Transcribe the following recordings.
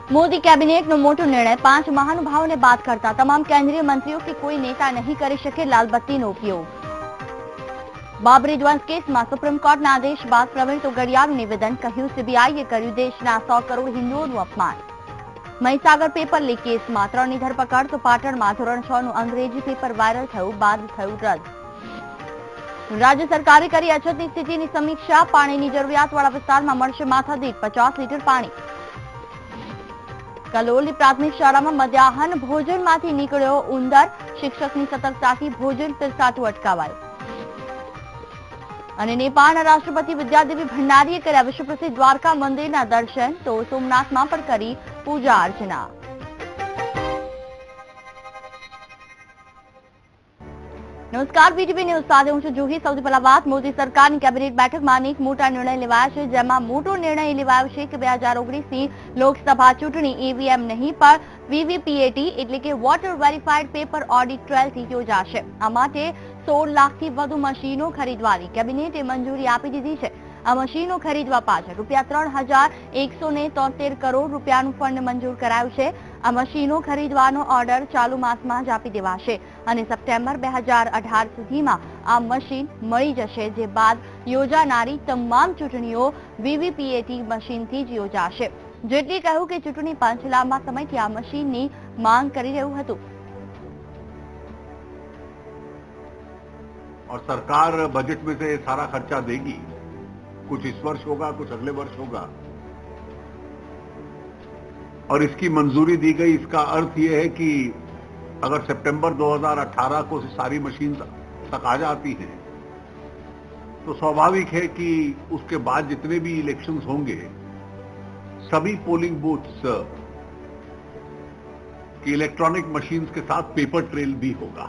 Modi cabinet no मोटो निर्णय 5 महानुभावों ने बात करता तमाम केंद्रीय मंत्रियों की कोई नेता नहीं कर सके लाल बत्ती नो उपयोग। बाबरी ध्वंस केस में सुप्रीम कोर्ट ना आदेश बाद प्रवीण तोगड़ियाનું निवेदन કહ્યું સીબીઆઈએ કર્યું દેશના 100 કરોડ હિન્દુઓનું અપમાન। મહીસાગર પેપર લીક કેસમાં 3 ની ધરપકડ તો પાટણમાં ધોરણ 6 નું અંગ્રેજી પેપર વાયરલ થયું બાદ થયું રદ। राज्य सरकारे करी अछतनी स्थितिनी समीक्षा पाणीनी जरूरियातवाळा विस्तारमां मळशे माथादीठ 50 लीटर पाणी। कलोलनी प्राथमिक शाळामां मध्याह्न भोजनमांथी નીકળ્યો ઉંદર શિક્ષકની સતર્કતાથી ભોજન પીરસાતું અટકાવાયું। અને નેપાળના રાષ્ટ્રપતિ વિદ્યાદેવી ભંડારીએ કર્યા વિશ્વ પ્રસિદ્ધ દ્વારકા મંદિરના દર્શન તો સોમનાથમાં પણ કરી પૂજા અર્ચના। नमस्कार बीटीवी न्यूज સાથે હું છું જુહી। સૌથી પહેલા વાત મોદી સરકારની કેબિનેટ બેઠકમાં અનેક મોટા નિર્ણય લેવાયા છે, જેમાં મોટો નિર્ણય લેવાયો છે કે 2019ની લોકસભા ચૂંટણી ઈવીએમ નહીં પણ વીવીપીએટી એટલે કે વોટર વેરીફાઈડ પેપર ઓડિટ ટ્રાયલથી યોજાશે। આ માટે 16 લાખથી વધુ મશીનો ખરીદવાની કેબિનેટે મંજૂરી આપી દીધી છે। આ મશીનો ખરીદવા પાછળ રૂપિયા 3173 કરોડ રૂપિયાનું ફંડ મંજૂર કરાયું છે। આ મશીનો ખરીદવાનો ઓર્ડર ચાલુ માસમાં જ આપી દેવાશે અને સપ્ટેમ્બર 2018 સુધીમાં આ મશીન મળી જશે, જે બાદ યોજાનારી તમામ ચૂંટણીઓ વીવીપીએટી મશીનથી જ યોજાશે। જેટલી કહ્યું કે ચૂંટણી પંચ લાંબા સમયથી આ મશીનની માંગ કરી રહ્યું હતું। और सरकार बजट में से सारा खर्चा देगी। कुछ इस वर्ष होगा, कुछ अगले वर्ष होगा, और इसकी मंजूरी दी गई। इसका अर्थ यह है कि अगर सितंबर 2018 को सारी मशीन तक आ जाती हैं तो स्वाभाविक है कि उसके बाद जितने भी इलेक्शंस होंगे सभी पोलिंग बूथ्स की इलेक्ट्रॉनिक मशीन्स के साथ पेपर ट्रेल भी होगा।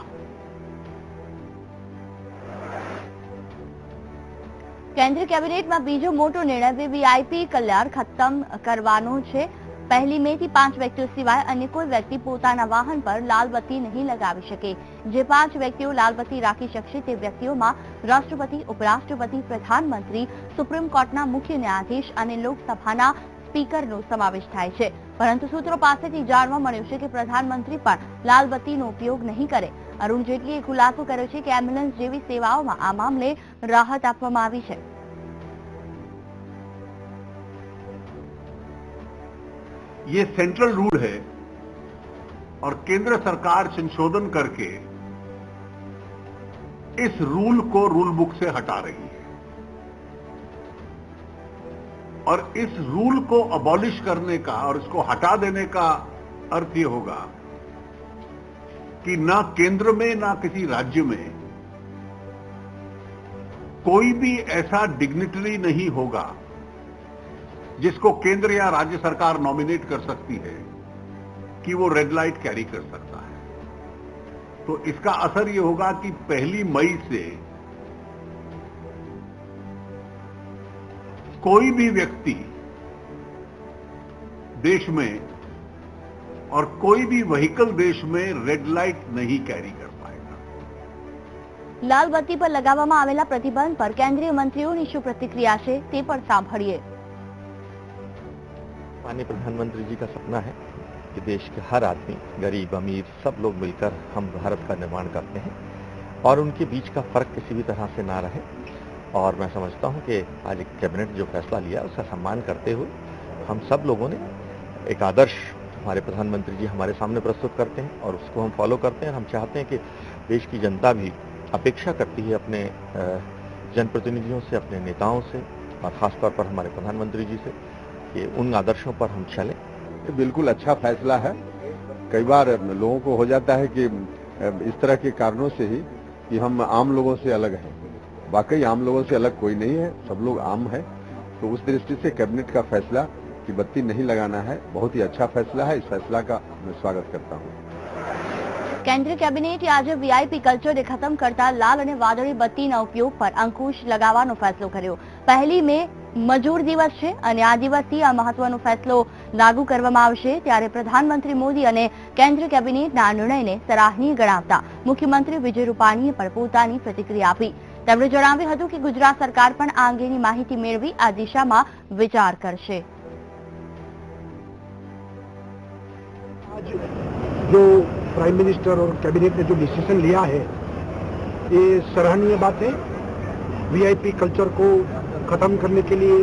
केंद्रीय कैबिनेट में बीजो मोटो निर्णय वीवीआईपी कल्याण खत्म करवानो छे। 1 મે થી 5 વ્યક્તિઓ સિવાય અન્ય કોઈ વ્યક્તિ પોતાના વાહન પર લાલ બત્તી નહીં લગાવી શકે। જે 5 વ્યક્તિઓ લાલ બત્તી રાખી શકશે તે વ્યક્તિઓમાં રાષ્ટ્રપતિ, ઉપરાષ્ટ્રપતિ, પ્રધાનમંત્રી, સુપ્રીમ કોર્ટના મુખ્ય ન્યાયાધીશ અને લોકસભાના સ્પીકરનો સમાવેશ થાય છે। પરંતુ સૂત્રો પાસેથી જાણવા મળ્યું છે કે પ્રધાનમંત્રી પણ લાલ બત્તીનો ઉપયોગ નહીં કરે। અરુણ જેટલીએ ખુલાસો કર્યો છે કે એમ્બ્યુલન્સ જેવી સેવાઓમાં આ મામલે રાહત આપવામાં આવી છે। ये सेंट्रल रूल है और केंद्र सरकार संशोधन करके इस रूल को रूल बुक से हटा रही है। और इस रूल को अबॉलिश करने का और इसको हटा देने का अर्थ ये होगा कि ना केंद्र में ना किसी राज्य में कोई भी ऐसा डिग्निटरी नहीं होगा जिसको केंद्र या राज्य सरकार नॉमिनेट कर सकती है कि वो रेड लाइट कैरी कर सकता है। तो इसका असर ये होगा कि 1 मई से कोई भी व्यक्ति देश में और कोई भी व्हीकल देश में रेड लाइट नहीं कैरी कर पाएगा। लाल बत्ती पर लगावामां आवेला प्रतिबंध पर केंद्रीय मंत्रीओनी शुं प्रतिक्रिया छे ते पण सांभळीए। माननीय प्रधानमंत्री जी का सपना है कि देश के हर आदमी, गरीब अमीर, सब लोग मिलकर हम भारत का निर्माण करते हैं और उनके बीच का फर्क किसी भी तरह से ना रहे। और मैं समझता हूं कि आज एक कैबिनेट जो फैसला लिया उसका सम्मान करते हुए हम सब लोगों ने एक आदर्श हमारे प्रधानमंत्री जी हमारे सामने प्रस्तुत करते हैं और उसको हम फॉलो करते हैं। हम चाहते हैं कि देश की जनता भी अपेक्षा करती है अपने जनप्रतिनिधियों से, अपने नेताओं से और खासतौर पर हमारे प्रधानमंत्री जी से कि उन आदर्शों पर हम चलें। ये बिल्कुल अच्छा फैसला है। कई बार लोगों को हो जाता है कि इस तरह के कारणों से ही कि हम आम लोगों से अलग हैं। वाकई आम लोगों से अलग कोई नहीं है, सब लोग आम है। तो उस दृष्टि से कैबिनेट का फैसला कि बत्ती नहीं लगाना है बहुत ही अच्छा फैसला है। इस फैसला का मैं स्वागत करता हूँ। केंद्रीय कैबिनेटे आज वीआईपी कल्चर खत्म करता लाल और वादળી बत्तीना उपयोग पर अंकुश लगावવાનો ફેસલો કર્યો। 1 મે મજૂર દિવસ છે અને આ દિવસથી આ મહત્વનો ફેસલો લાગુ કરવામાં આવશે। ત્યારે પ્રધાનમંત્રી મોદી અને કેન્દ્રીય કેબિનેટના નિર્ણયને સરાહનીય ગણાવતા મુખ્યમંત્રી વિજય રૂપાણીએ પણ પોતાની પ્રતિક્રિયા આપી। તેમણે જણાવ્યું હતું કે ગુજરાત સરકાર પણ આ અંગેની માહિતી મેળવી આ દિશામાં વિચાર કરશે। जो प्राइम मिनिस्टर और कैबिनेट ने जो डिसीजन लिया है ये सराहनीय बात है। वीआईपी कल्चर को खत्म करने के लिए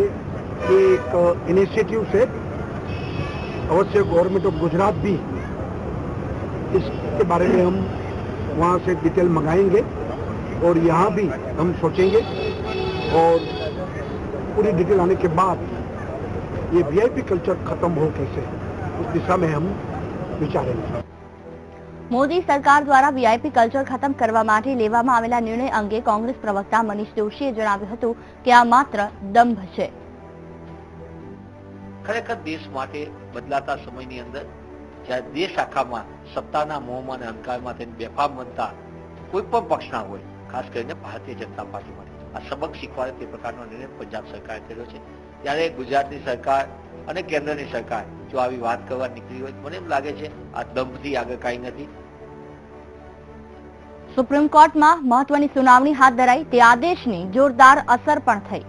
एक इनिशिएटिव से अवश्य गवर्नमेंट ऑफ गुजरात भी इसके बारे में हम वहाँ से डिटेल मंगाएंगे और यहाँ भी हम सोचेंगे और पूरी डिटेल आने के बाद ये वीआईपी कल्चर खत्म हो कैसे उस दिशा में हम विचारेंगे। મોદી સરકાર દ્વારા વીઆઈપી કલ્ચર ખતમ કરવા માટે લેવામાં આવેલા નિર્ણય અંગે કોંગ્રેસ પ્રવક્તા મનીષ જોશીએ જણાવ્યું હતું કે આ માત્ર દંભ છે। ખરેખર દેશ માટે બદલાતા સમયની અંદર જ્યારે દેશ આખામાં સત્તાના મોહમાં અને અહંકારમાં થઈને બેફામ બનતા કોઈ પણ પક્ષના હોય, ખાસ કરીને ભારતીય જનતા પાર્ટી માટે આ સબક શીખવાડે તે પ્રકારનો નિર્ણય પંજાબ સરકારે કર્યો છે। ત્યારે ગુજરાતની સરકાર અને કેન્દ્રની સરકાર જો આવી વાત કરવા નીકળી હોય, મને એમ લાગે છે આ દંભથી આગળ કાંઈ નથી। સુપ્રીમ કોર્ટમાં મહત્વની સુનાવણી હાથ ધરાઈ, તે આદેશની જોરદાર અસર પણ થઈ।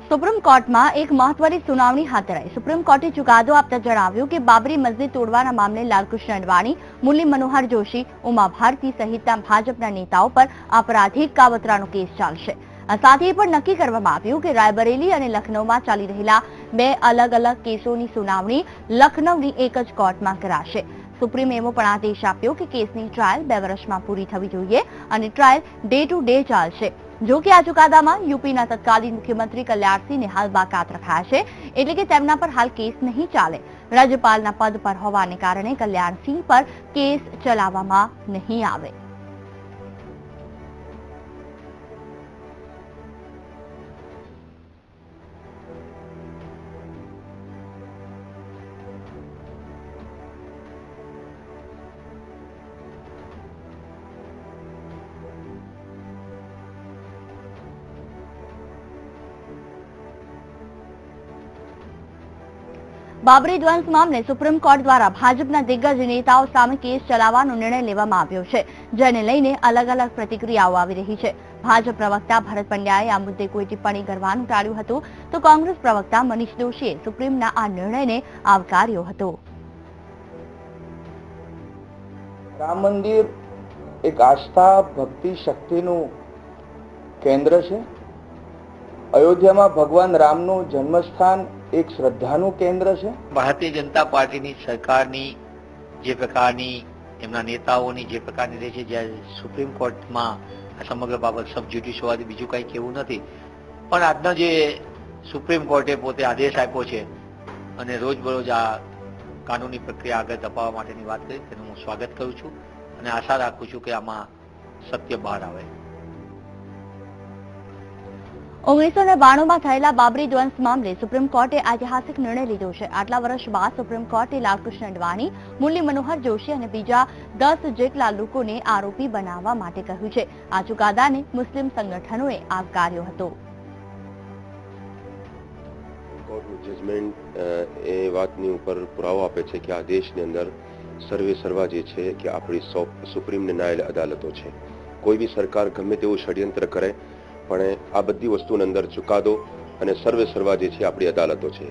સુપ્રીમ કોર્ટમાં એક મહત્વની સુનાવણી હાથ ધરાઈ। સુપ્રીમ કોર્ટે ચુકાદો આપતા જણાવ્યું કે બાબરી મસ્જિદ તોડવાના મામલે લાલકૃષ્ણ અડવાણી, મુરલી મનોહર જોશી, ઉમા ભારતી સહિતના ભાજપના નેતાઓ પર આપરાધિક કાવતરાનો કેસ ચાલશે। આ સાથે પણ નક્કી કરવામાં આવ્યું કે રાયબરેલી અને લખનૌમાં ચાલી રહેલા બે અલગ અલગ કેસોની સુનાવણી લખનૌની એક જ કોર્ટમાં કરાશે। સુપ્રીમે એવો પણ આદેશ આપ્યો કે કેસની ટ્રાયલ 2 વર્ષમાં પૂરી થવી જોઈએ અને ટ્રાયલ ડે ટુ ડે ચાલશે। જો કે આ ચુકાદામાં यूपीના તત્કાલીન મુખ્યમંત્રી કલ્યાણસિંહને હાલ બાકાત રખાયા છે, એટલે કે તેમના પર હાલ કેસ નહીં ચાલે। રાજ્યપાલના પદ પર હોવાને કારણે કલ્યાણસિંહ પર કેસ ચલાવવામાં નહીં આવે। બાબરી ધ્વંસ મામલે સુપ્રીમ કોર્ટ દ્વારા ભાજપના દિગ્ગજ નેતાઓ સામે કેસ ચલાવવાનો નિર્ણય લેવામાં આવ્યો છે, જેને લઈને અલગ અલગ પ્રતિક્રિયાઓ આવી રહી છે। ભાજપ પ્રવક્તા ભરત પંડ્યાએ આ મુદ્દે કોઈ ટિપ્પણી કરવાનું ટાળ્યું હતું, તો કોંગ્રેસ પ્રવક્તા મનીષ જોશીએ સુપ્રીમના આ નિર્ણયને આવકાર્યો હતો। રામ મંદિર એક આસ્થા, ભક્તિ, શક્તિનું કેન્દ્ર છે। અયોધ્યામાં ભગવાન રામનું જન્મસ્થાન એક શ્રદ્ધાનું કેન્દ્ર છે। ભારતીય જનતા પાર્ટીની સરકારની જે પ્રકારની એમના નેતાઓની જે પ્રકારની રહે છે, જ્યારે સુપ્રીમ કોર્ટમાં આ સમગ્ર બાબત સબ જ્યુડિશ હોવાથી બીજું કંઈ કહેવું નથી, પણ આજનો જે સુપ્રીમ કોર્ટે પોતે આદેશ આપ્યો છે અને રોજબરોજ આ કાનૂની પ્રક્રિયા આગળ ધપાવવા માટેની વાત કરી, તેનું હું સ્વાગત કરું છું અને આશા રાખું છું કે આમાં સત્ય બહાર આવે। 1992માં થયેલા બાબરી ધ્વંસ મામલે સુપ્રીમ કોર્ટે ઐતિહાસિક નિર્ણય લીધો છે। આટલા વર્ષ બાદ સુપ્રીમ કોર્ટે લાલકૃષ્ણ અડવાણી, મુરલી મનોહર જોશી અને બીજા 10 જેટલા લોકોને આરોપી બનાવવા માટે કહ્યું છે। આ ચુકાદાને મુસ્લિમ સંગઠનોએ આવકાર્યો હતો। કોર્ટનું જજમેન્ટ એ વાતની ઉપર પુરાવો આપે છે કે આ દેશની અંદર સર્વે સર્વા જે છે કે આપણી સુપ્રીમ ને ન્યાય અદાલતો છે। કોઈ બી સરકાર ગમે તેવું ષડયંત્ર કરે પણ આ બધી વસ્તુની અંદર ચુકાદો અને સર્વે સર્વા જે છે આપણી અદાલતો છે।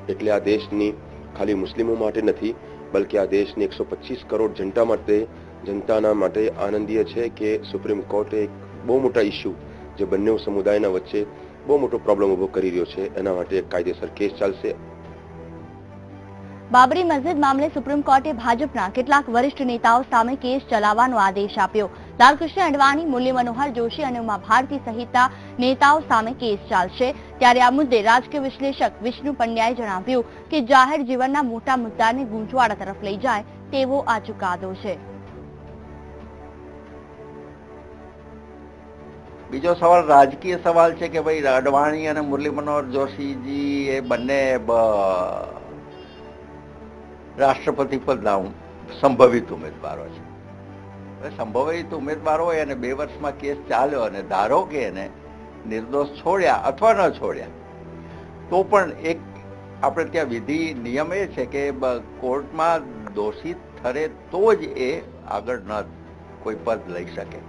એટલે આ દેશની ખાલી મુસ્લિમો માટે નથી, બલકે આ દેશની 125 કરોડ જનતાના માટે આનંદીય છે કે સુપ્રીમ કોર્ટે એક બહુ મોટા ઇસ્યુ જે બંને સમુદાયના વચ્ચે બહુ મોટો પ્રોબ્લેમ ઉભો કરી રહ્યો છે, એના માટે એક કાયદેસર કેસ ચાલશે। બાબરી મસ્જિદ મામલે સુપ્રીમ કોર્ટે ભાજપના કેટલાક વરિષ્ઠ નેતાઓ સામે કેસ ચલાવવાનો આદેશ આપ્યો। લાલકૃષ્ણ અડવાણી, મુરલી મનોહર જોશી અને ઉમા ભારતી સહિતના નેતાઓ સામે કેસ ચાલશે। ત્યારે આ મુદ્દે રાજકીય વિશ્લેષક વિષ્ણુ પંડ્યાએ જણાવ્યું કે જાહેર જીવનના મોટા મુદ્દાને ગૂંચવાડા તરફ લઈ જાય તેવો આ ચુકાદો છે। બીજો સવાલ રાજકીય સવાલ છે કે ભાઈ અડવાણી અને મુરલી મનોહર જોશીજી એ બંને રાષ્ટ્રપતિ પદના સંભવિત ઉમેદવારો છે। સંભવિત ઉમેદવાર હોય અને 2 વર્ષમાં કેસ ચાલ્યો અને ધારો કે એને નિર્દોષ છોડ્યા અથવા ન છોડ્યા તો પણ એક આપણે ત્યાં વિધિ નિયમ એ છે કે કોર્ટમાં દોષિત ઠરે તો જ એ આગળ ન કોઈ પદ લઈ શકે.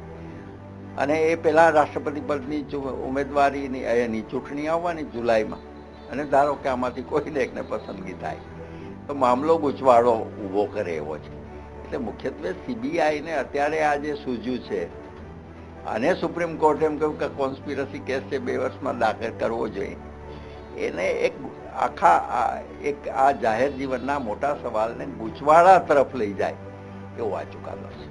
અને એ પહેલા રાષ્ટ્રપતિ પદની ઉમેદવારીની એની ચૂંટણી આવવાની જુલાઈમાં, અને ધારો કે આમાંથી કોઈને એકને પસંદગી થાય તો મામલો ગૂંચવાડો ઊભો કરે એવો છે. એટલે મુખ્યત્વે સીબીઆઈને અત્યારે આ જે સૂઝ્યું છે, અને સુપ્રીમ કોર્ટે એમ કહ્યું કે કોન્સ્પિરસી કેસ છે 2 વર્ષમાં દાખલ કરવો જોઈએ, એને એક આખા આ જાહેર જીવનના મોટા સવાલને ગૂંચવાડા તરફ લઈ જાય એવો આ ચુકાદો છે.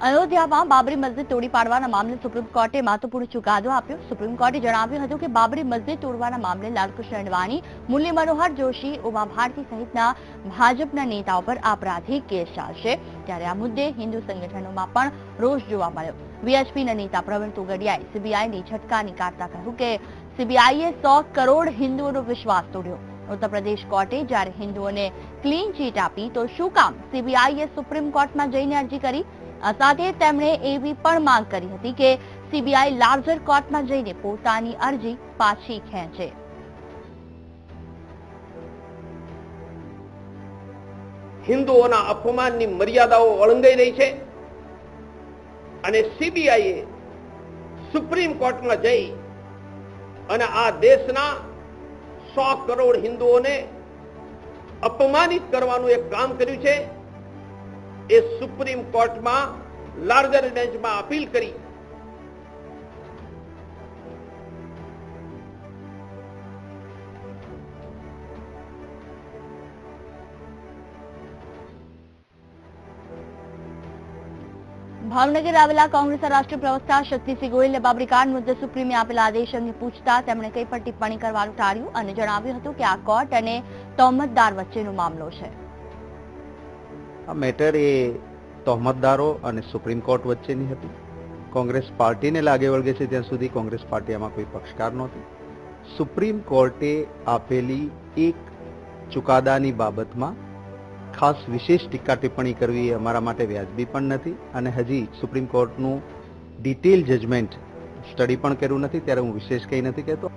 અયોધ્યામાં બાબરી મસ્જિદ તોડી પાડવાના મામલે સુપ્રીમ કોર્ટે મહત્વપૂર્ણ ચુકાદો આપ્યો. સુપ્રીમ કોર્ટે જણાવ્યું હતું કે બાબરી મસ્જિદ તોડવાના મામલે લાલકૃષ્ણ અડવાણી, મુરલી મનોહર જોશી, ઉમા ભારતી સહિતના ભાજપના નેતાઓ પર આપરાધિક કેસ ચાલશે. ત્યારે આ મુદ્દે હિન્દુ સંગઠનોમાં પણ રોષ જોવા મળ્યો. વીએચપીના નેતા પ્રવીણ તોગડિયાએ સીબીઆઈની ઝટકાની કાઢતા કહ્યું કે સીબીઆઈએ 100 કરોડ હિન્દુઓનો વિશ્વાસ તોડ્યો. ઉત્તર પ્રદેશ કોર્ટે જ્યારે હિન્દુઓને ક્લીન ચીટ આપી તો શું કામ સીબીઆઈએ સુપ્રીમ કોર્ટમાં જઈને અરજી કરી? આ સાથે તેમણે એવી પણ માંગ કરી હતી કે સીબીઆઈ લાર્જર કોર્ટમાં જઈને પોતાની અરજી પાછી ખેંચે. હિન્દુઓના અપમાનની મર્યાદાઓ ઓળંગાઈ રહી છે અને સીબીઆઈએ સુપ્રીમ કોર્ટમાં જઈ અને આ દેશના 100 કરોડ હિન્દુઓને અપમાનિત કરવાનું એક કામ કર્યું છે. એ સુપ્રીમ કોર્ટમાં લાર્જર બેન્ચમાં અપીલ કરી ભાવનગર આવેલા કોંગ્રેસના રાષ્ટ્રીય પ્રવક્તા શક્તિસિંહ ગોહિલે બાબરી કાંડ મુદ્દે સુપ્રીમે આપેલા આદેશ અંગે પૂછતા તેમણે કંઈ પણ ટિપ્પણી કરવાનું ટાળ્યું અને જણાવ્યું હતું કે આ કોર્ટ અને તહોમતદાર વચ્ચેનો મામલો છે. આ મેટર એ તહોમતદારો અને સુપ્રીમ કોર્ટ વચ્ચેની હતી. કોંગ્રેસ પાર્ટીને લાગે વળગે છે ત્યાં સુધી કોંગ્રેસ પાર્ટી આમાં કોઈ પક્ષકાર નહોતી. સુપ્રીમ કોર્ટે આપેલી એક ચુકાદાની બાબતમાં ખાસ વિશેષ ટીકા ટિપ્પણી કરવી એ અમારા માટે વ્યાજબી પણ નથી અને હજી સુપ્રીમ કોર્ટનું ડિટેલ જજમેન્ટ સ્ટડી પણ કર્યું નથી, ત્યારે હું વિશેષ કંઈ નથી કહેતો.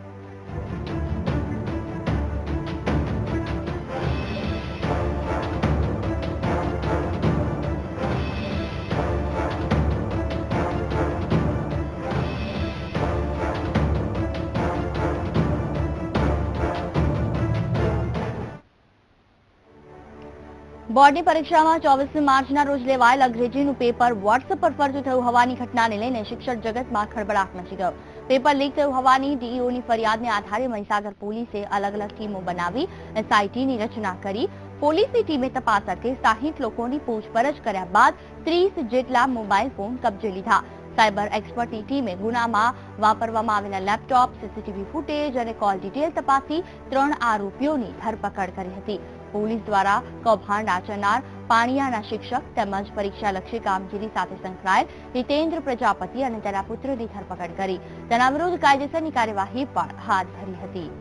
બોર્ડની પરીક્ષામાં 24 માર્ચના રોજ લેવાયેલ અંગ્રેજીનું પેપર વોટ્સએપ પર ફરતું થયું હોવાની ઘટનાને લઈને શિક્ષક જગતમાં ખળબળાટ મચી ગયો. પેપર લીક થયું હોવાની ડીઈઓની ફરિયાદને આધારે મહીસાગર પોલીસે અલગ અલગ ટીમો બનાવી એસઆઈટીની રચના કરી. પોલીસની ટીમે તપાસ અર્થે 60 લોકોની પૂછપરછ કર્યા બાદ 30 જેટલા મોબાઈલ ફોન કબજે લીધા. સાયબર એક્સપર્ટની ટીમે ગુનામાં વાપરવામાં આવેલા લેપટોપ, સીસીટીવી ફૂટેજ અને કોલ ડિટેલ તપાસી 3 આરોપીઓની ધરપકડ કરી હતી. પોલીસ દ્વારા કૌભાંડ આચરનાર પાણિયાના શિક્ષક તેમજ પરીક્ષાલક્ષી કામગીરી સાથે સંકળાયેલ હિતેન્દ્ર પ્રજાપતિ અને તેના પુત્રની ધરપકડ કરી તેના વિરુદ્ધ કાયદેસરની કાર્યવાહી પણ હાથ ધરી હતી.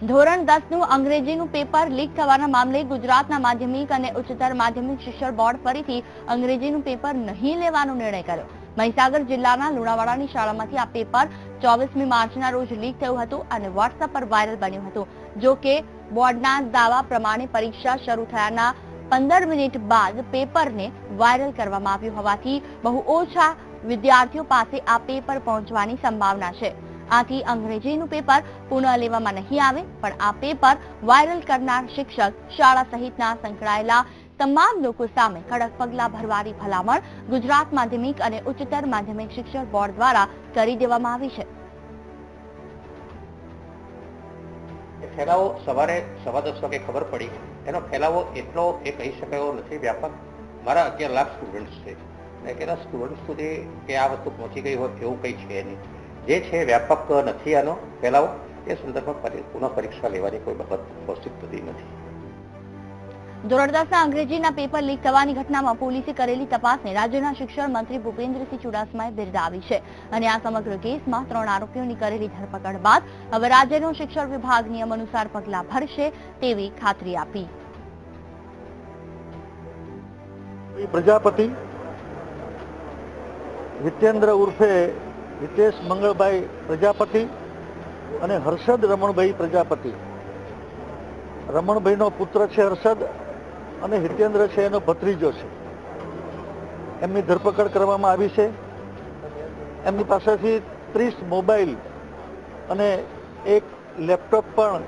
ધોરણ 10નું અંગ્રેજીનું પેપર લીક થવાના મામલે ગુજરાતના માધ્યમિક અને ઉચ્ચતર માધ્યમિક શિક્ષણ બોર્ડ ફરીથી અંગ્રેજીનું પેપર નહીં લેવાનો નિર્ણય કર્યો. મહીસાગર જિલ્લાના લુણાવાડાની શાળામાંથી આ પેપર 24મી માર્ચના રોજ લીક થયું હતું અને વોટ્સએપ પર વાયરલ બન્યું હતું. જો કે બોર્ડના દાવા પ્રમાણે પરીક્ષા શરૂ થયાના 15 મિનિટ બાદ પેપરને વાયરલ કરવામાં આવ્યું હોવાથી બહુ ઓછા વિદ્યાર્થીઓ પાસે આ પેપર પહોંચવાની સંભાવના છે. આથી અંગ્રેજીનું પેપર પુનઃ લેવામાં નહીં આવે, પણ આ પેપર વાયરલ કરનાર શિક્ષક, શાળા સહિતના સંકળાયેલા તમામ લોકો સામે કડક પગલાં ભરવાની ભલામણ ગુજરાત માધ્યમિક અને ઉચ્ચતર માધ્યમિક શિક્ષણ બોર્ડ દ્વારા કરી દેવામાં આવી છે. ફેલાવો સવારે 10:15 વાગે ખબર પડી, એનો ફેલાવો એટલો એ કહી શકાયો નથી વ્યાપક. મારા 11 લાખ સ્ટુડન્ટ્સ છે અને કેટલા સ્ટુડન્ટ સુધી કે આ વસ્તુ પહોંચી ગઈ હોય એવું કંઈ છે નહીં. જે છે વ્યાપક નથી આનો ફેલાવો. એ સંદર્ભમાં પુનઃ પરીક્ષા લેવાની કોઈ બાબત ઉપસ્થિત થતી નથી. ધોરણ 10ના અંગ્રેજીના પેપર લીક થવાની ઘટનામાં પોલીસે કરેલી તપાસને રાજ્યના શિક્ષણ મંત્રી ભૂપેન્દ્રસિંહ ચુડાસમાએ બિરદાવી છે અને આ સમગ્ર કેસમાં 3 આરોપીઓની કરેલી ધરપકડ બાદ હવે રાજ્યનો શિક્ષણ વિભાગ નિયમ અનુસાર પગલાં ભરશે તેવી ખાતરી આપી. પ્રજાપતિ હિતેન્દ્ર ઉર્ફે હિતેશ મંગળભાઈ પ્રજાપતિ અને હર્ષદ રમણભાઈ પ્રજાપતિ. રમણભાઈનો પુત્ર છે હર્ષદ અને હિતેન્દ્ર છે એનો ભત્રીજો છે. એમની ધરપકડ કરવામાં આવી છે. એમની પાસેથી 30 મોબાઈલ અને એક લેપટોપ પણ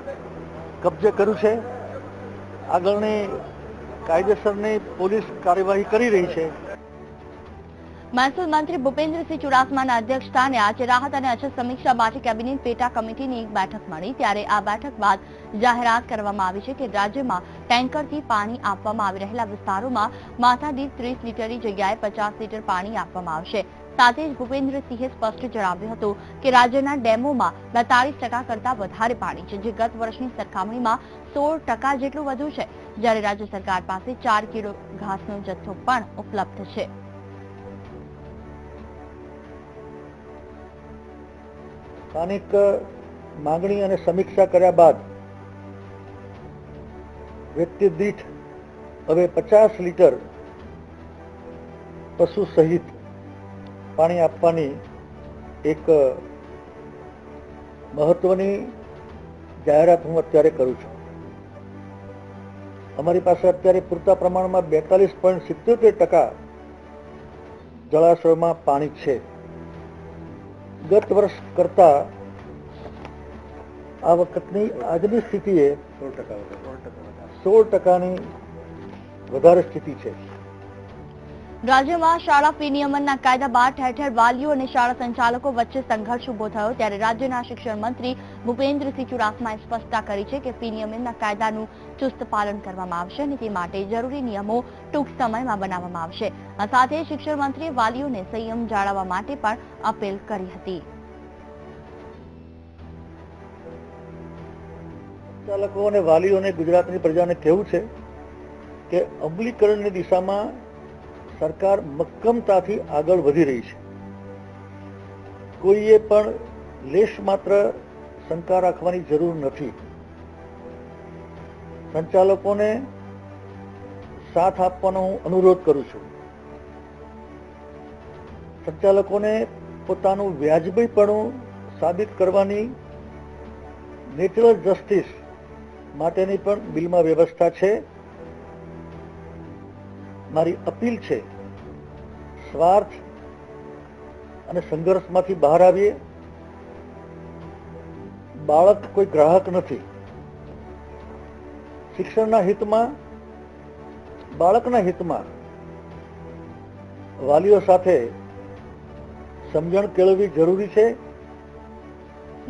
કબજે કર્યું છે. આગળની કાયદેસરની પોલીસ કાર્યવાહી કરી રહી છે. મહેસૂલ મંત્રી ભૂપેન્દ્રસિંહ ચુડાસમાના અધ્યક્ષસ્થાને આજે રાહત અને અછત સમીક્ષા માટે કેબિનેટ પેટા કમિટીની એક બેઠક મળી. ત્યારે આ બેઠક બાદ જાહેરાત કરવામાં આવી છે કે રાજ્યમાં ટેન્કરથી પાણી આપવામાં આવી રહેલા વિસ્તારોમાં માથાદીઠ 30 લીટરની જગ્યાએ 50 લીટર પાણી આપવામાં આવશે. સાથે જ ભૂપેન્દ્રસિંહે સ્પષ્ટ જણાવ્યું હતું કે રાજ્યના ડેમોમાં 42% કરતાં વધારે પાણી છે, જે ગત વર્ષની સરખામણીમાં 16% જેટલું વધુ છે. જ્યારે રાજ્ય સરકાર પાસે 4 કિલો ઘાસનો જથ્થો પણ ઉપલબ્ધ છે. સ્થાનિક માંગણી અને સમીક્ષા કર્યા બાદ વ્યક્તિ દીઠ હવે 50 લીટર પશુ સહિત પાણી આપવાની એક મહત્વની જાહેરાત હું અત્યારે કરું છું. અમારી પાસે અત્યારે પૂરતા પ્રમાણમાં 42.77% જળાશયોમાં પાણી છે. ગત વર્ષ કરતા આ વખતની આજની સ્થિતિએ 16%ની વધારે સ્થિતિ છે. રાજ્યમાં શાળા ફી નિયમનના કાયદા બાદ ઠેર ઠેર વાલીઓ અને શાળા સંચાલકો વચ્ચે સંઘર્ષ ઉભો થયો. ત્યારે રાજ્યના શિક્ષણ મંત્રી ભૂપેન્દ્રસિંહ ચુડાસમાએ સ્પષ્ટતા કરી છે કે ફી નિયમનના કાયદાનું ચુસ્ત પાલન કરવામાં આવશે અને તે માટે જરૂરી નિયમો ટૂંક સમયમાં બનાવવામાં આવશે. આ સાથે શિક્ષણ મંત્રીએ વાલીઓને સંયમ જાળવવા માટે પણ અપીલ કરી હતી. સંચાલકો અને વાલીઓને ગુજરાતની પ્રજાને કહેવું છે કે અમલીકરણની દિશામાં સરકાર મક્કમતાથી આગળ વધી રહી છે. કોઈએ પણ લેશ માત્ર શંકા રાખવાની જરૂર નથી. સંચાલકોને સાથ આપવાનો હું અનુરોધ કરું છું. સંચાલકોને પોતાનું વ્યાજબીપણું સાબિત કરવાની નેચરલ જસ્ટિસ માટેની પણ બિલમાં વ્યવસ્થા છે. મારી અપીલ છે, સ્વાર્થ અને સંઘર્ષમાંથી બહાર આવીએ. બાળક કોઈ ગ્રાહક નથી. શિક્ષણના હિતમાં, બાળકના હિતમાં વાલીઓ સાથે સમજણ કેળવવી જરૂરી છે.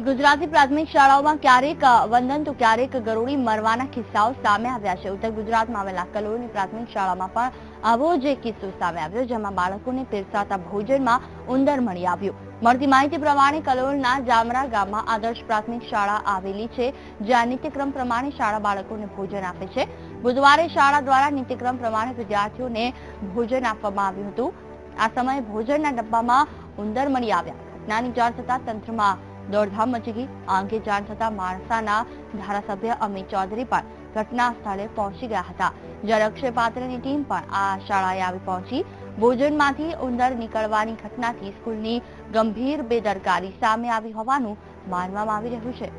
ગુજરાતી પ્રાથમિક શાળાઓમાં ક્યારેક વંદન તો ક્યારેક ગરોળી મરવાના કિસ્સાઓ સામે આવ્યા છે. ઉત્તર ગુજરાતમાં આવેલા કલોલની પ્રાથમિક શાળામાં પણ આવો જ એક કિસ્સો સામે આવ્યો, જેમાં બાળકોને પીરસાતા ભોજનમાં ઉંદર મળી આવ્યું. મળતી માહિતી પ્રમાણે કલોલના જામરા ગામમાં આદર્શ પ્રાથમિક શાળા આવેલી છે, જ્યાં નિત્યક્રમ પ્રમાણે શાળા બાળકોને ભોજન આપે છે. બુધવારે શાળા દ્વારા નિત્યક્રમ પ્રમાણે વિદ્યાર્થીઓને ભોજન આપવામાં આવ્યું હતું. આ સમયે ભોજનના ડબ્બામાં ઉંદર મળી આવ્યા. ઘટનાની જાણ થતાં તંત્રમાં દોડધામ મચી ગઈ. આ અંગે જાણ થતા માણસાના ધારાસભ્ય અમિત ચૌધરી પણ ઘટના સ્થળે પહોંચી ગયા હતા. જ્યારે અક્ષય પાત્રની ટીમ પણ આ શાળાએ આવી પહોંચી. ભોજનમાંથી ઉંદર નીકળવાની ઘટનાથી સ્કૂલની ગંભીર બેદરકારી સામે આવી હોવાનું માનવામાં આવી રહ્યું છે.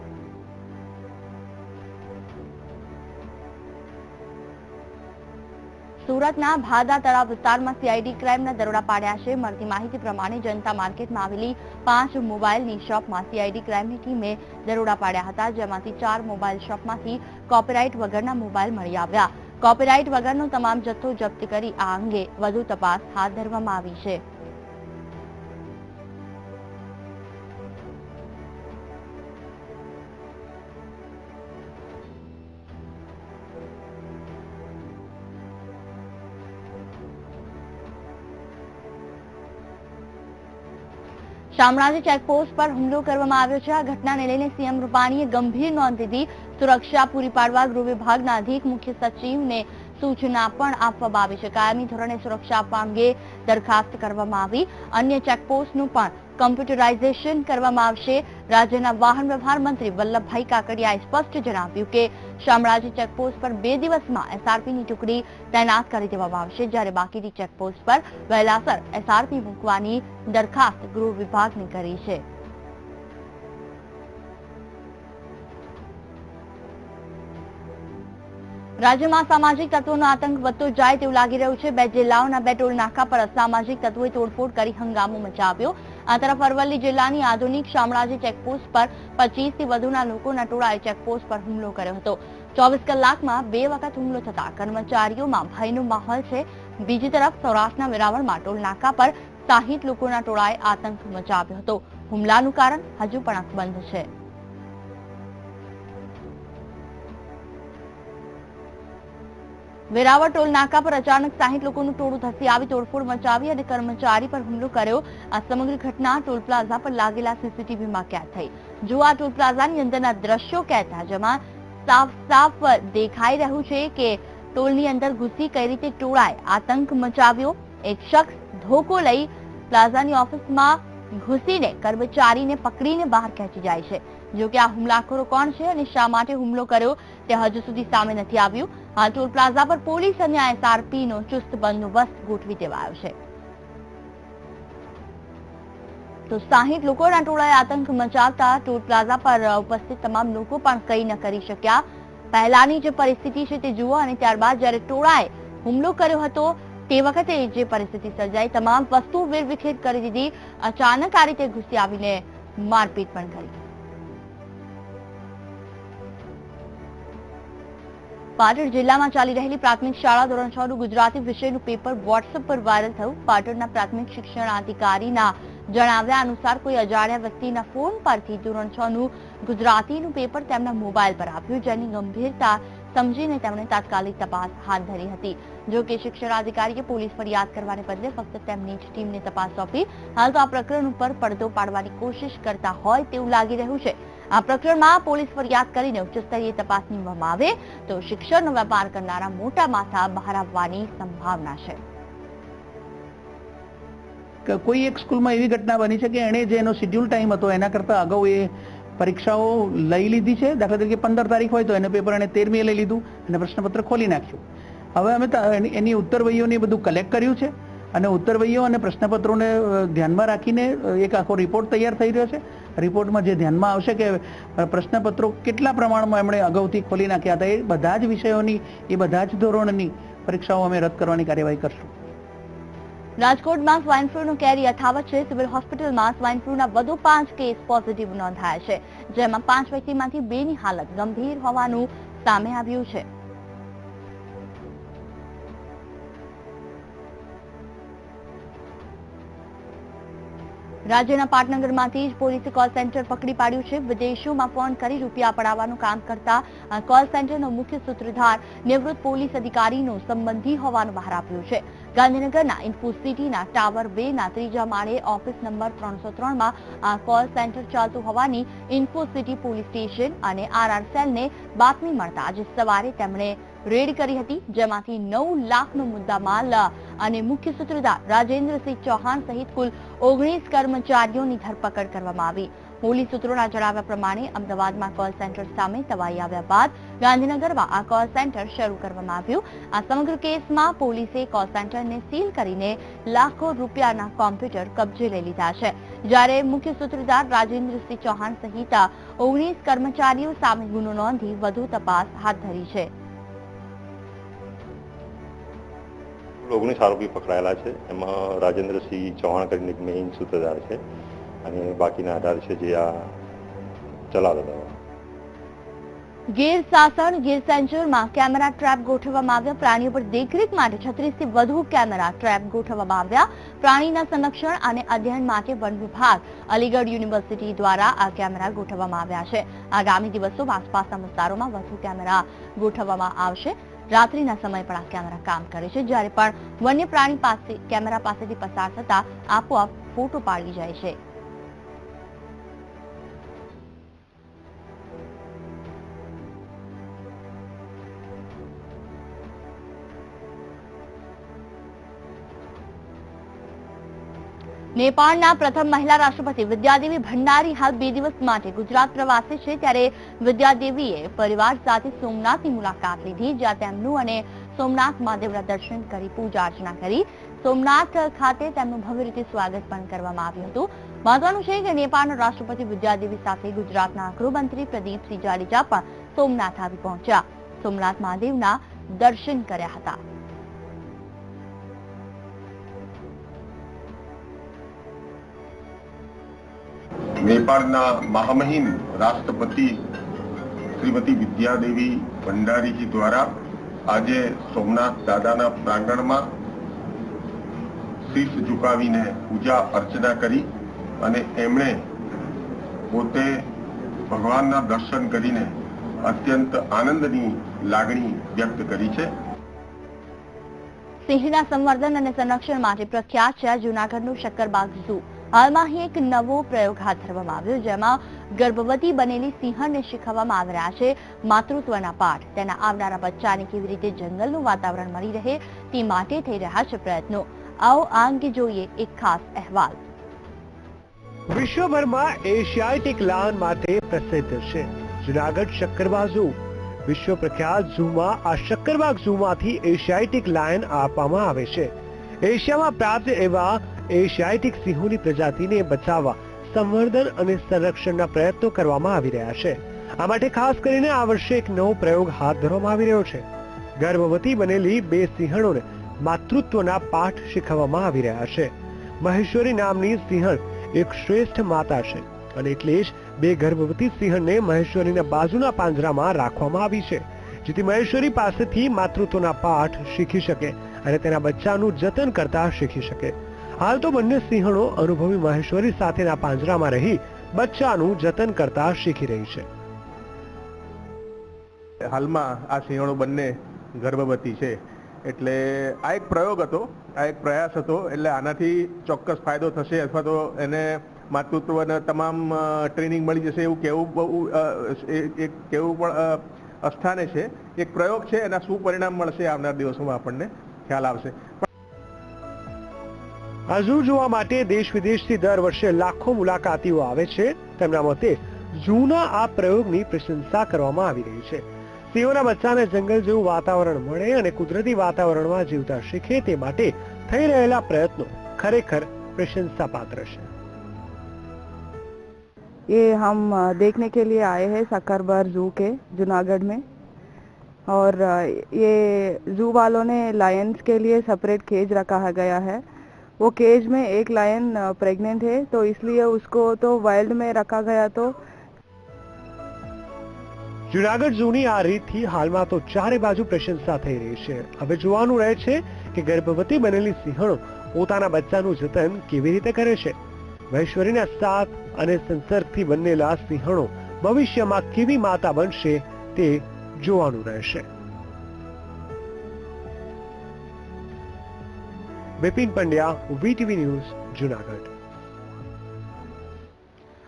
સુરતના ભાદા તળાવ વિસ્તારમાં સીઆઈડી ક્રાઇમના દરોડા પાડ્યા છે. મળતી માહિતી પ્રમાણે જનતા માર્કેટમાં આવેલી 5 મોબાઈલની શોપમાં સીઆઈડી ક્રાઇમની ટીમે દરોડા પાડ્યા હતા, જેમાંથી 4 મોબાઈલ શોપમાંથી કોપીરાઇટ વગરના મોબાઈલ મળી આવ્યા. કોપીરાઇટ વગરનો તમામ જથ્થો જપ્ત કરી આ અંગે વધુ તપાસ હાથ ધરવામાં આવી છે. શામળાજી ચેકપોસ્ટ પર હુમલો કરવામાં આવ્યો છે. આ ઘટનાને લઈને સીએમ રૂપાણીએ ગંભીર નોંધ લીધી. સુરક્ષા પૂરી પાડવા ગૃહ વિભાગના અધિક મુખ્ય સચિવને સૂચના પણ આપવામાં આવી છે. કાયમી ધોરણે સુરક્ષા આપવા અંગે દરખાસ્ત કરવામાં આવી. અન્ય ચેકપોસ્ટનું પણ કમ્પ્યુટરાઇઝેશન કરવામાં આવશે. રાજ્યના વાહન વ્યવહાર મંત્રી વલ્લભભાઈ કાકડિયાએ સ્પષ્ટ જણાવ્યું કે શામળાજી ચેકપોસ્ટ પર 2 દિવસમાં એસઆરપીની ટુકડી તૈનાત કરી દેવામાં આવશે, જ્યારે બાકીની ચેકપોસ્ટ પર વહેલાસર એસઆરપી મૂકવાની દરખાસ્ત ગૃહ વિભાગને કરી છે. રાજ્યમાં સામાજિક તત્વોનો આતંક વધતો જાય તેવું લાગી રહ્યું છે. 2 જિલ્લાઓના 2 ટોલ નાકા પર અસામાજિક તત્વોએ તોડફોડ કરી હંગામો મચાવ્યો. આ તરફ અરવલ્લી જિલ્લાની આધુનિક શામળાજી ચેકપોસ્ટ પર 25 થી વધુના લોકોના ટોળાએ ચેકપોસ્ટ પર હુમલો કર્યો હતો. 24 કલાકમાં 2 વખત હુમલો થતા કર્મચારીઓમાં ભયનો માહોલ છે. બીજી તરફ સૌરાષ્ટ્રના વેરાવળમાં ટોલ નાકા પર 60 લોકોના ટોળાએ આતંક મચાવ્યો હતો. હુમલાનું કારણ હજુ પણ અકબંધ છે. વેરાવળ ટોલ નાકા પર અચાનક 60 લોકોનું ટોળું ધસી આવી તોડફોડ મચાવી અને કર્મચારી પર હુમલો કર્યો. આ સમગ્ર ઘટના ટોલ પ્લાઝા પર લાગેલા સીસીટીવીમાં કેદ થઈ. જો આ ટોલ પ્લાઝાની અંદરના દ્રશ્યો કેદ થયા, જેમાં સાફ દેખાઈ રહ્યું છે કે ટોલની અંદર ઘૂસી કઈ રીતે ટોળાએ આતંક મચાવ્યો. એક શખ્સ ધોકો લઈ પ્લાઝાની ઓફિસમાં ઘૂસીને કર્મચારીને પકડીને બહાર ખેંચી જાય છે. જો કે આ હુમલાખોરો કોણ છે અને શા માટે હુમલો કર્યો તે હજુ સુધી સામે નથી આવ્યું. હાલ ટોલ પ્લાઝા પર પોલીસ અને એસઆરપીનો ચુસ્ત બંદોબસ્ત ગોઠવી દેવાયો છે. તો 60 લોકોના ટોળાએ આતંક મચાવતા ટોલ પ્લાઝા પર ઉપસ્થિત તમામ લોકો પણ કંઈ ન કરી શક્યા. પહેલાની જે પરિસ્થિતિ છે તે જુઓ અને ત્યારબાદ જ્યારે ટોળાએ હુમલો કર્યો હતો તે વખતે જે પરિસ્થિતિ સર્જાઈ, તમામ વસ્તુઓ વેરવિખેર કરી દીધી. અચાનક આ રીતે ઘૂસી આવીને મારપીટ પણ કરી. પાટણ જિલ્લામાં ચાલી રહેલી પ્રાથમિક શાળા ધોરણ 6 નું ગુજરાતી વિષયનું પેપર વોટ્સએપ પર વાયરલ થયું. પાટણના પ્રાથમિક શિક્ષણ અધિકારીના જણાવ્યા અનુસાર કોઈ અજાણ્યા વ્યક્તિના ફોન પરથી ધોરણ 6 નું ગુજરાતીનું પેપર તેમના મોબાઈલ પર આપ્યું, જેની ગંભીરતા સમજીને તેમણે તાત્કાલિક તપાસ હાથ ધરી હતી. જો કે શિક્ષણાધિકારીએ પોલીસ ફરિયાદ કરવાને બદલે ફક્ત તેમની જ ટીમને તપાસ સોંપી. હાલ તો આ પ્રકરણ ઉપર પડદો પાડવાની કોશિશ કરતા હોય તેવું લાગી રહ્યું છે. આ પ્રકરણમાં પોલીસ ફરિયાદ કરીને ઉચ્ચ સ્તરીય તપાસ નીમવામાં આવે તો શિક્ષણનો વેપાર કરનારા મોટા માથા બહાર આવવાની સંભાવના છે. કોઈ એક સ્કૂલમાં એવી ઘટના બની છે કે એણે જે એનો શેડ્યુલ ટાઈમ હતો એના કરતા અગાઉ એ પરીક્ષાઓ લઈ લીધી છે. દાખલા તરીકે 15 તારીખ હોય તો એનું પેપર એને 13મીએ લઈ લીધું અને પ્રશ્નપત્ર ખોલી નાખ્યું. હવે અમે એની ઉત્તરવહીઓને બધું કલેક્ટ કર્યું છે અને ઉત્તરવહીઓ અને પ્રશ્નપત્રોને ધ્યાનમાં રાખીને એક આખો રિપોર્ટ તૈયાર થઈ રહ્યો છે. રિપોર્ટમાં જે ધ્યાનમાં આવશે કે પ્રશ્નપત્રો કેટલા પ્રમાણમાં એમણે અગાઉથી ખોલી નાખ્યા હતા, એ બધા જ વિષયોની, એ બધા જ ધોરણની પરીક્ષાઓ અમે રદ કરવાની કાર્યવાહી કરશું. રાજકોટમાં સ્વાઇન ફ્લૂનો કેર યથાવત છે. સિવિલ હોસ્પિટલમાં સ્વાઇન ફ્લૂના વધુ 5 કેસ પોઝિટિવ નોંધાયા છે, જેમાં 5 વ્યક્તિમાંથી 2ની હાલત ગંભીર હોવાનું સામે આવ્યું છે. રાજ્યના પાટનગરમાંથી જ પોલીસે કોલ સેન્ટર પકડી પાડ્યું છે. વિદેશોમાં ફોન કરી રૂપિયા પડાવવાનું કામ કરતા આ કોલ સેન્ટરનો મુખ્ય સૂત્રધાર નિવૃત્ત પોલીસ અધિકારીનો સંબંધી હોવાનું બહાર આવ્યું છે. ગાંધીનગરના ઇન્ફોસિટીના ટાવર 2ના 3જા માળે ઓફિસ નંબર 303માં આ કોલ સેન્ટર ચાલતું હોવાની ઇન્ફોસિટી પોલીસ સ્ટેશન અને આરઆર સેલને બાતમી મળતા આજે સવારે તેમણે રેડ કરી હતી, જેમાંથી 9 લાખનો મુદ્દામાલ અને મુખ્ય સૂત્રધાર રાજેન્દ્રસિંહ ચૌહાણ સહિત કુલ 19 કર્મચારીઓની ધરપકડ કરવામાં આવી. પોલીસ સૂત્રોના જણાવ્યા પ્રમાણે અમદાવાદમાં કોલ સેન્ટર સામે તવાઈ આવ્યા બાદ ગાંધીનગરમાં આ કોલ સેન્ટર શરૂ કરવામાં આવ્યું. આ સમગ્ર કેસમાં પોલીસે કોલ સેન્ટરને સીલ કરીને લાખો રૂપિયાના કોમ્પ્યુટર કબજે લઈ લીધા છે, જ્યારે મુખ્ય સૂત્રધાર રાજેન્દ્રસિંહ ચૌહાણ સહિત 19 કર્મચારીઓ સામે ગુનો નોંધી વધુ તપાસ હાથ ધરી છે. 19 આરોપી પકડાયેલા છે. એમાં રાજેન્દ્રસિંહ ચૌહાણ કરીને એક મેઇન સૂત્રધાર છે અને બાકીના 18 છે જે આ ચલાવતા હતા. ગીર સાસણ ગીર સેન્ચરમાં કેમેરા ટ્રેપ ગોઠવવામાં આવ્યા. પ્રાણીઓ પર દેખરેખ માટે 36 થી વધુ કેમેરા ટ્રેપ ગોઠવવામાં આવ્યા. પ્રાણીના સંરક્ષણ અને અધ્યયન માટે વન વિભાગ, અલીગઢ યુનિવર્સિટી દ્વારા આ કેમેરા ગોઠવવામાં આવ્યા છે. આગામી દિવસોમાં આસપાસના વિસ્તારોમાં વધુ કેમેરા ગોઠવવામાં આવશે. રાત્રિના સમય પણ આ કેમેરા કામ કરે છે, જ્યારે પણ વન્ય પ્રાણી પાસે કેમેરા પાસેથી પસાર થતા આપોઆપ ફોટો પાડી જાય છે. નેપાળના પ્રથમ મહિલા રાષ્ટ્રપતિ વિદ્યાદેવી ભંડારી હાલ 2 દિવસ માટે ગુજરાત પ્રવાસે છે, ત્યારે વિદ્યાદેવીએ પરિવાર સાથે સોમનાથની મુલાકાત લીધી, જ્યાં તેમનું અને સોમનાથ મહાદેવના દર્શન કરી પૂજા અર્ચના કરી. સોમનાથ ખાતે તેમનું ભવ્ય રીતે સ્વાગત પણ કરવામાં આવ્યું હતું. મહત્વનું છે કે નેપાળના રાષ્ટ્રપતિ વિદ્યાદેવી સાથે ગુજરાતના ગૃહમંત્રી પ્રદીપસિંહ જાડેજા પણ સોમનાથ આવી પહોંચ્યા. સોમનાથ મહાદેવના દર્શન કર્યા હતા. नेपाળના મહામહિમ રાષ્ટ્રપતિ શ્રીમતી વિદ્યાદેવી ભંડારીજી દ્વારા આજે સોમનાથ દાદાના પ્રાંગણમાં શીશ ઝુકાવીને પૂજા અર્ચના કરી અને એમણે પોતે ભગવાનના દર્શન કરીને અત્યંત આનંદની લાગણી વ્યક્ત કરી છે. સિંહના સંવર્ધન અને સંરક્ષણ માટે પ્રખ્યાત છે જૂનાગઢનું શક્કરબાગ ઝૂ. હાલમાં અહીં એક નવો પ્રયોગ હાથ ધરવામાં આવ્યો, જેમાં ગર્ભવતી બનેલી સિંહણને શીખવવામાં આવી રહ્યા છે માતૃત્વના પાઠ. તેના આવનારા બચ્ચાને કેવી રીતે જંગલનું વાતાવરણ મળી રહે તે માટે થઈ રહ્યા છે પ્રયત્નો. આવો આ અંગે જોઈએ એક ખાસ અહેવાલ. વિશ્વભરમાં એશિયાટિક લાયન માટે પ્રસિદ્ધ છે જૂનાગઢ શક્કરબાગ ઝૂ. વિશ્વ પ્રખ્યાત ઝૂમાં આ શક્કરબાગ ઝૂમાંથી એશિયાટિક લાયન આપવામાં આવે છે. એશિયામાં પ્રાપ્ત એવા એશિયાટિક સિંહોની પ્રજાતિને બચાવવા સંવર્ધન અને સંરક્ષણના પ્રયત્નો કરવામાં આવી રહ્યા છે. આ માટે ખાસ કરીને આ વર્ષે એક નવો પ્રયોગ હાથ ધરવામાં આવી રહ્યો છે. ગર્ભવતી બનેલી 2 સિંહણોને માતૃત્વના પાઠ શીખવવામાં આવી રહ્યા છે. મહેશ્વરી નામની સિંહણ એક શ્રેષ્ઠ માતા છે અને એટલે જ 2 ગર્ભવતી સિંહણને મહેશ્વરીના બાજુના પાંજરામાં રાખવામાં આવી છે, જેથી મહેશ્વરી પાસેથી માતૃત્વના પાઠ શીખી શકે અને તેના બચ્ચાનું જતન કરતા શીખી શકે. હાલ તો બંને સિંહણો અનુભવી મહેશ્વરી સાથેના પાંજરામાં રહી બચ્ચાનું જતન કરતા શીખી રહી છે. હાલમાં આ સિંહણો બંને ગર્ભવતી છે, એટલે આ એક પ્રયોગ હતો, આ એક પ્રયાસ હતો. એટલે આનાથી ચોક્કસ ફાયદો થશે અથવા તો એને માતૃત્વના તમામ ટ્રેનિંગ મળી જશે એવું કેવું પણ અસ્થાને છે. એક પ્રયોગ છે, એના શું પરિણામ મળશે આવનાર દિવસોમાં આપણને ખ્યાલ આવશે. આ ઝૂ જોવા માટે દેશ વિદેશથી દર વર્ષે લાખો મુલાકાતીઓ આવે છે. તેમના મતે ઝૂના આ પ્રયોગની પ્રશંસા કરવામાં આવી રહી છે. સિંહોના બચ્ચાને જંગલ જેવું વાતાવરણ મળે અને કુદરતી વાતાવરણમાં જીવતા શીખે તે માટે થઈ રહેલા પ્રયત્નો ખરેખર પ્રશંસાપાત્ર છે. ये हम देखने के लिए आए हैं सक्करबाग ज़ू के जूनागढ़ में, और ये ज़ू वालों ने लायंस के लिए सेपरेट केज रखा गया है. वो केज में एक लायन प्रेग्नेंट है, तो इसलिए उसको तो वाइल्ड में रखा गया. तो જૂનાગઢ ઝૂની આ રીતથી હાલમાં તો ચારે બાજુ પ્રશંસા થઈ રહી છે. હવે જોવાનું રહે છે કે ગર્ભવતી બનેલી સિંહણો પોતાના બચ્ચાનું જતન કેવી રીતે કરે છે. મહેશ્વરીના સાથ અને સંસર્ગથી બનેલા સિંહણો ભવિષ્યમાં કેવી માતા બનશે તે જોવાનું રહેશે. Bipin Pandya, VTV news, Junagadh.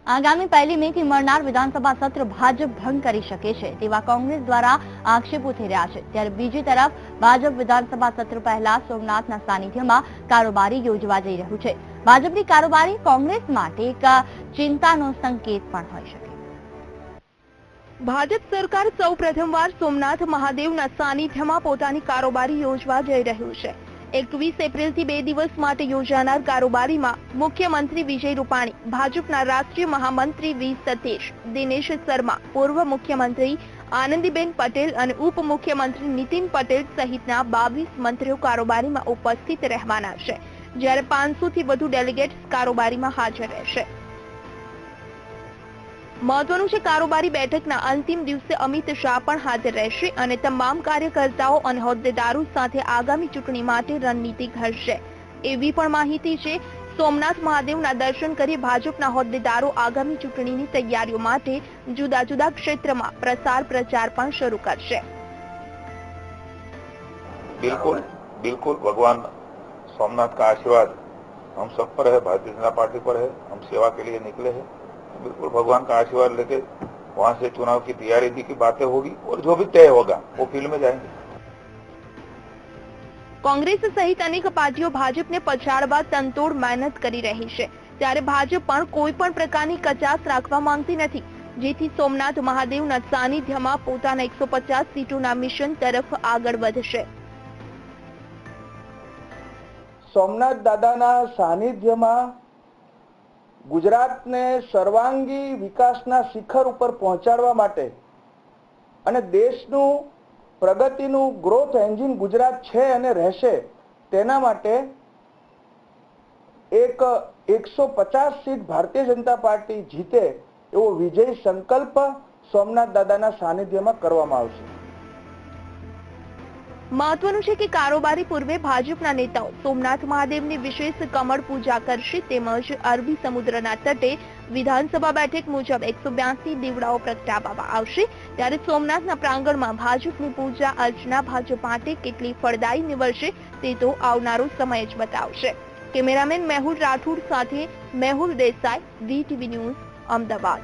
આગામી 1 મે થી મળનાર વિધાનસભા સત્ર ભાજપ ભંગ કરી શકે છે તેવા કોંગ્રેસ દ્વારા આક્ષેપો થઈ રહ્યા છે. ત્યારે બીજી તરફ ભાજપ વિધાનસભા સત્ર પહેલા સોમનાથના સાનિધ્યમાં કારોબારી યોજવા જઈ રહ્યું છે. ભાજપની કારોબારી કોંગ્રેસ માટે એક ચિંતાનો સંકેત પણ હોઈ શકે. ભાજપ સરકાર સૌ પ્રથમવાર સોમનાથ મહાદેવના સાનિધ્યમાં પોતાની કારોબારી યોજવા જઈ રહ્યું છે. 21 એપ્રિલથી 2 દિવસ માટે યોજાનાર કારોબારીમાં મુખ્યમંત્રી વિજય રૂપાણી, ભાજપના રાષ્ટ્રીય મહામંત્રી વી સતીશ, દિનેશ શર્મા, પૂર્વ મુખ્યમંત્રી આનંદીબેન પટેલ અને ઉપમુખ્યમંત્રી નીતિન પટેલ સહિતના 22 મંત્રીઓ કારોબારીમાં ઉપસ્થિત રહેવાના છે, જ્યારે 500 થી વધુ ડેલિગેટ્સ કારોબારીમાં હાજર રહેશે. મહત્વનું છે, કારોબારી બેઠકના અંતિમ દિવસે અમિત શાહ પણ હાજર રહેશે અને તમામ કાર્યકર્તાઓ અને હોદ્દેદારો સાથે આગામી ચૂંટણી માટે રણનીતિ ઘડશે એવી પણ માહિતી છે. સોમનાથ મહાદેવના દર્શન કરી ભાજપના હોદ્દેદારો આગામી ચૂંટણીની તૈયારીઓ માટે જુદા જુદા ક્ષેત્રમાં પ્રસાર પ્રચાર પણ શરૂ કરશે. बिल्कुल बिल्कुल भगवान सोमनाथ का आशीर्वाद हम सब पर है, भारतीय जनता पार्टी पर है. हम सेवा के लिए निकले हैं. बिल्कुल भगवान का आशीर्वाद लेके वहां से चुनाव की तैयारी की बातें होगी और जो भी तय होगा वो फील्ड में जाएंगे. કોંગ્રેસ સહિત અનેક પાર્ટીઓ ભાજપને પછાડવા તનતોડ મહેનત કરી રહી છે, ત્યારે ભાજપ પણ કોઈ પણ પ્રકારની કચાશ રાખવા માંગતી નથી, જેથી સોમનાથ મહાદેવના સાનિધ્યમાં પોતાના 150 સીટોના મિશન તરફ આગળ વધશે. સોમનાથ દાદાના સાનિધ્યમાં ગુજરાતને સર્વાંગી વિકાસના શિખર ઉપર પહોંચાડવા માટે અને દેશનું પ્રગતિનું ગ્રોથ એન્જિન ગુજરાત છે અને રહેશે તેના માટે એક 150 સીટ ભારતીય જનતા પાર્ટી જીતે એવો વિજય સંકલ્પ સોમનાથ દાદાના સાનિધ્યમાં કરવામાં આવશે. મહત્વનું છે કે કારોબારી પૂર્વે ભાજપના નેતાઓ સોમનાથ મહાદેવની વિશેષ કમળ પૂજા કરશે, તેમજ અરબી સમુદ્રના તટે વિધાનસભા બેઠક મુજબ 182 દીવડાઓ પ્રગટાવવામાં આવશે. ત્યારે સોમનાથના પ્રાંગણમાં ભાજપની પૂજા અર્ચના ભાજપ માટે કેટલી ફળદાયી નીવડશે તે તો આવનારો સમય જ બતાવશે. કેમેરામેન મેહુલ રાઠોડ સાથે મેહુલ દેસાઈ, VTV ન્યૂઝ, અમદાવાદ.